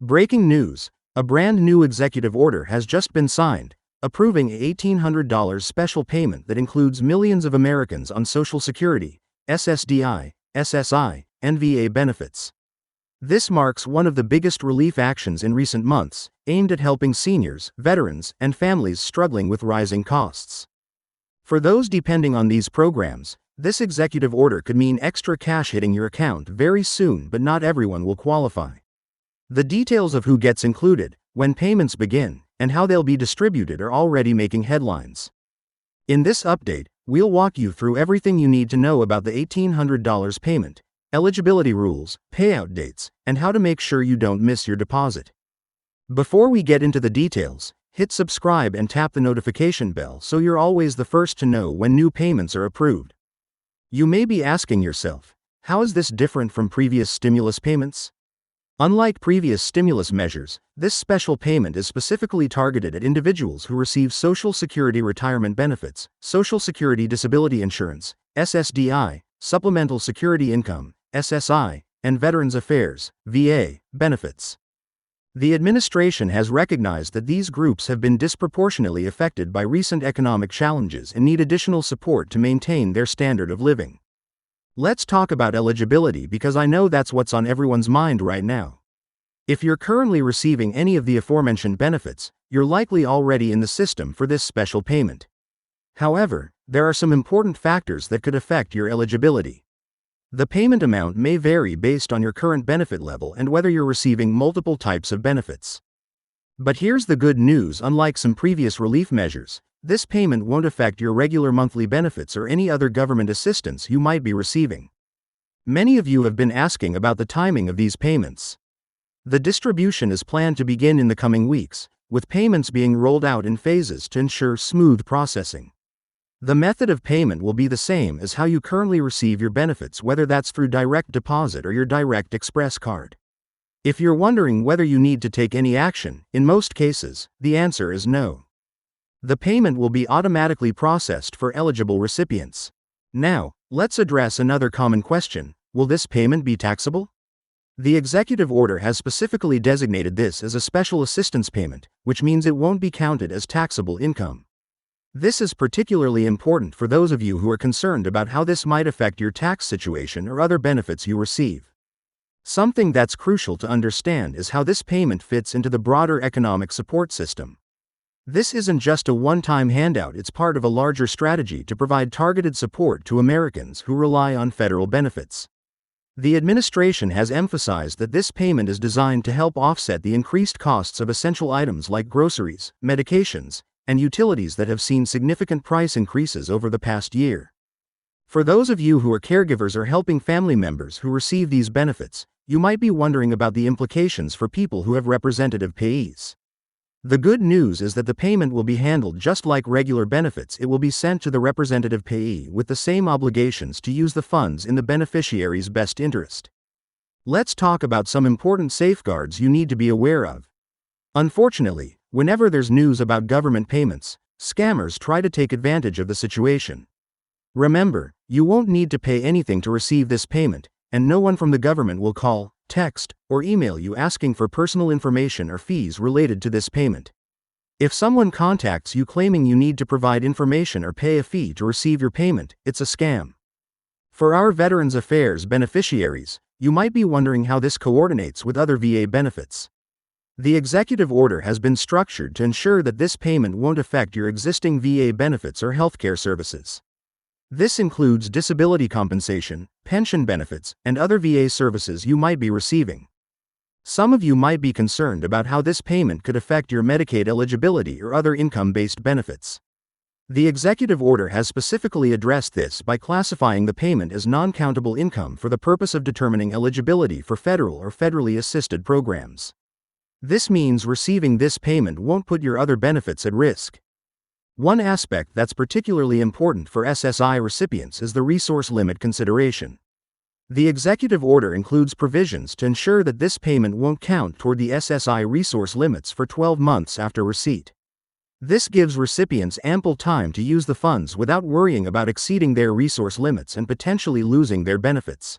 Breaking news: a brand new executive order has just been signed, approving a $1,800 special payment that includes millions of Americans on Social Security, SSDI, SSI, and VA benefits. This marks one of the biggest relief actions in recent months, aimed at helping seniors, veterans, and families struggling with rising costs. For those depending on these programs, this executive order could mean extra cash hitting your account very soon, but not everyone will qualify. The details of who gets included, when payments begin, and how they'll be distributed are already making headlines. In this update, we'll walk you through everything you need to know about the $1,800 payment, eligibility rules, payout dates, and how to make sure you don't miss your deposit. Before we get into the details, hit subscribe and tap the notification bell so you're always the first to know when new payments are approved. You may be asking yourself, how is this different from previous stimulus payments? Unlike previous stimulus measures, this special payment is specifically targeted at individuals who receive Social Security retirement benefits, Social Security disability insurance, SSDI, supplemental security income, SSI, and Veterans Affairs, VA, benefits. The administration has recognized that these groups have been disproportionately affected by recent economic challenges and need additional support to maintain their standard of living. Let's talk about eligibility because I know that's what's on everyone's mind right now. If you're currently receiving any of the aforementioned benefits, you're likely already in the system for this special payment. However, there are some important factors that could affect your eligibility. The payment amount may vary based on your current benefit level and whether you're receiving multiple types of benefits. But here's the good news: unlike some previous relief measures, this payment won't affect your regular monthly benefits or any other government assistance you might be receiving. Many of you have been asking about the timing of these payments. The distribution is planned to begin in the coming weeks, with payments being rolled out in phases to ensure smooth processing. The method of payment will be the same as how you currently receive your benefits, whether that's through direct deposit or your Direct Express card. If you're wondering whether you need to take any action, in most cases, the answer is no. The payment will be automatically processed for eligible recipients. Now, let's address another common question: will this payment be taxable? The executive order has specifically designated this as a special assistance payment, which means it won't be counted as taxable income. This is particularly important for those of you who are concerned about how this might affect your tax situation or other benefits you receive. Something that's crucial to understand is how this payment fits into the broader economic support system. This isn't just a one-time handout, it's part of a larger strategy to provide targeted support to Americans who rely on federal benefits. The administration has emphasized that this payment is designed to help offset the increased costs of essential items like groceries, medications, and utilities that have seen significant price increases over the past year. For those of you who are caregivers or helping family members who receive these benefits, you might be wondering about the implications for people who have representative payees. The good news is that the payment will be handled just like regular benefits. It will be sent to the representative payee with the same obligations to use the funds in the beneficiary's best interest. Let's talk about some important safeguards you need to be aware of. Unfortunately, whenever there's news about government payments, scammers try to take advantage of the situation. Remember, you won't need to pay anything to receive this payment, and no one from the government will call, text, or email you asking for personal information or fees related to this payment. If someone contacts you claiming you need to provide information or pay a fee to receive your payment, it's a scam. For our Veterans Affairs beneficiaries, you might be wondering how this coordinates with other VA benefits. The executive order has been structured to ensure that this payment won't affect your existing VA benefits or healthcare services. This includes disability compensation, pension benefits, and other VA services you might be receiving. Some of you might be concerned about how this payment could affect your Medicaid eligibility or other income-based benefits. The executive order has specifically addressed this by classifying the payment as non-countable income for the purpose of determining eligibility for federal or federally assisted programs. This means receiving this payment won't put your other benefits at risk. One aspect that's particularly important for SSI recipients is the resource limit consideration. The executive order includes provisions to ensure that this payment won't count toward the SSI resource limits for 12 months after receipt. This gives recipients ample time to use the funds without worrying about exceeding their resource limits and potentially losing their benefits.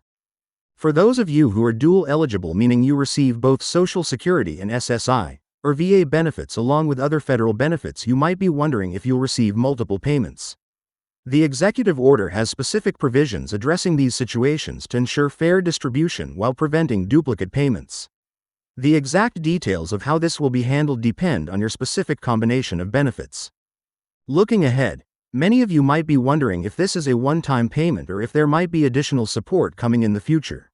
For those of you who are dual eligible, meaning you receive both Social Security and SSI, or VA benefits along with other federal benefits, you might be wondering if you'll receive multiple payments. The executive order has specific provisions addressing these situations to ensure fair distribution while preventing duplicate payments. The exact details of how this will be handled depend on your specific combination of benefits. Looking ahead, many of you might be wondering if this is a one-time payment or if there might be additional support coming in the future.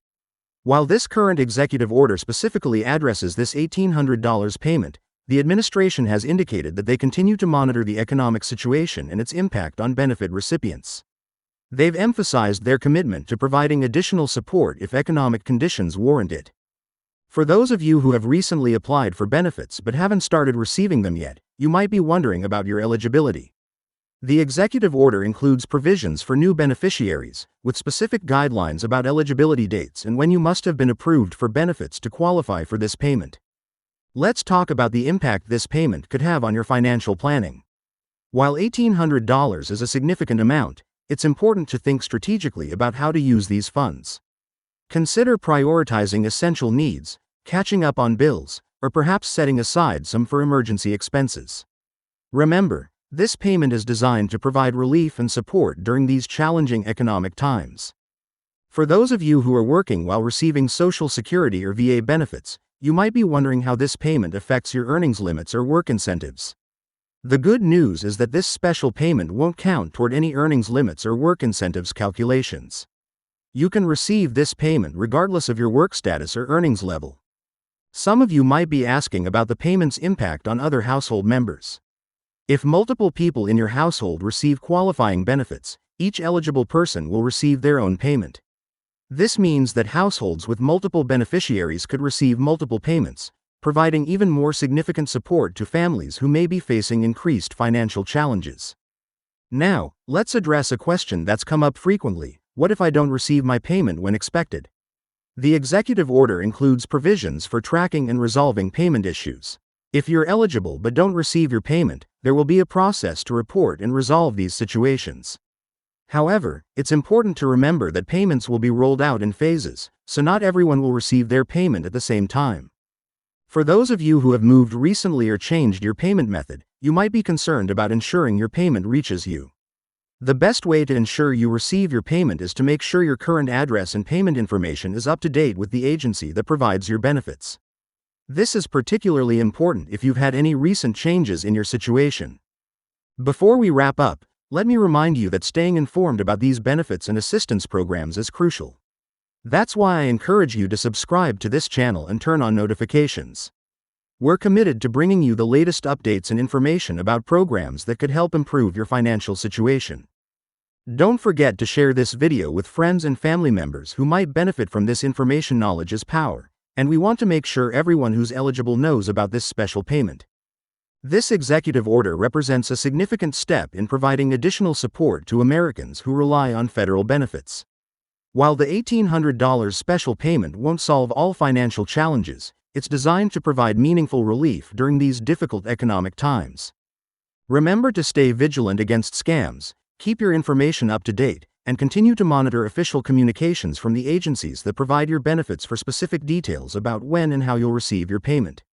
While this current executive order specifically addresses this $1,800 payment, the administration has indicated that they continue to monitor the economic situation and its impact on benefit recipients. They've emphasized their commitment to providing additional support if economic conditions warrant it. For those of you who have recently applied for benefits but haven't started receiving them yet, you might be wondering about your eligibility. The executive order includes provisions for new beneficiaries, with specific guidelines about eligibility dates and when you must have been approved for benefits to qualify for this payment. Let's talk about the impact this payment could have on your financial planning. While $1,800 is a significant amount, it's important to think strategically about how to use these funds. Consider prioritizing essential needs, catching up on bills, or perhaps setting aside some for emergency expenses. Remember, this payment is designed to provide relief and support during these challenging economic times. For those of you who are working while receiving Social Security or VA benefits, you might be wondering how this payment affects your earnings limits or work incentives. The good news is that this special payment won't count toward any earnings limits or work incentives calculations. You can receive this payment regardless of your work status or earnings level. Some of you might be asking about the payment's impact on other household members. If multiple people in your household receive qualifying benefits, each eligible person will receive their own payment. This means that households with multiple beneficiaries could receive multiple payments, providing even more significant support to families who may be facing increased financial challenges. Now, let's address a question that's come up frequently: what if I don't receive my payment when expected? The executive order includes provisions for tracking and resolving payment issues. If you're eligible but don't receive your payment, there will be a process to report and resolve these situations. However, it's important to remember that payments will be rolled out in phases, so not everyone will receive their payment at the same time. For those of you who have moved recently or changed your payment method, you might be concerned about ensuring your payment reaches you. The best way to ensure you receive your payment is to make sure your current address and payment information is up to date with the agency that provides your benefits. This is particularly important if you've had any recent changes in your situation. Before we wrap up, let me remind you that staying informed about these benefits and assistance programs is crucial. That's why I encourage you to subscribe to this channel and turn on notifications. We're committed to bringing you the latest updates and information about programs that could help improve your financial situation. Don't forget to share this video with friends and family members who might benefit from this information. Knowledge is power, and we want to make sure everyone who's eligible knows about this special payment. This executive order represents a significant step in providing additional support to Americans who rely on federal benefits. While the $1,800 special payment won't solve all financial challenges, it's designed to provide meaningful relief during these difficult economic times. Remember to stay vigilant against scams, keep your information up to date, and continue to monitor official communications from the agencies that provide your benefits for specific details about when and how you'll receive your payment.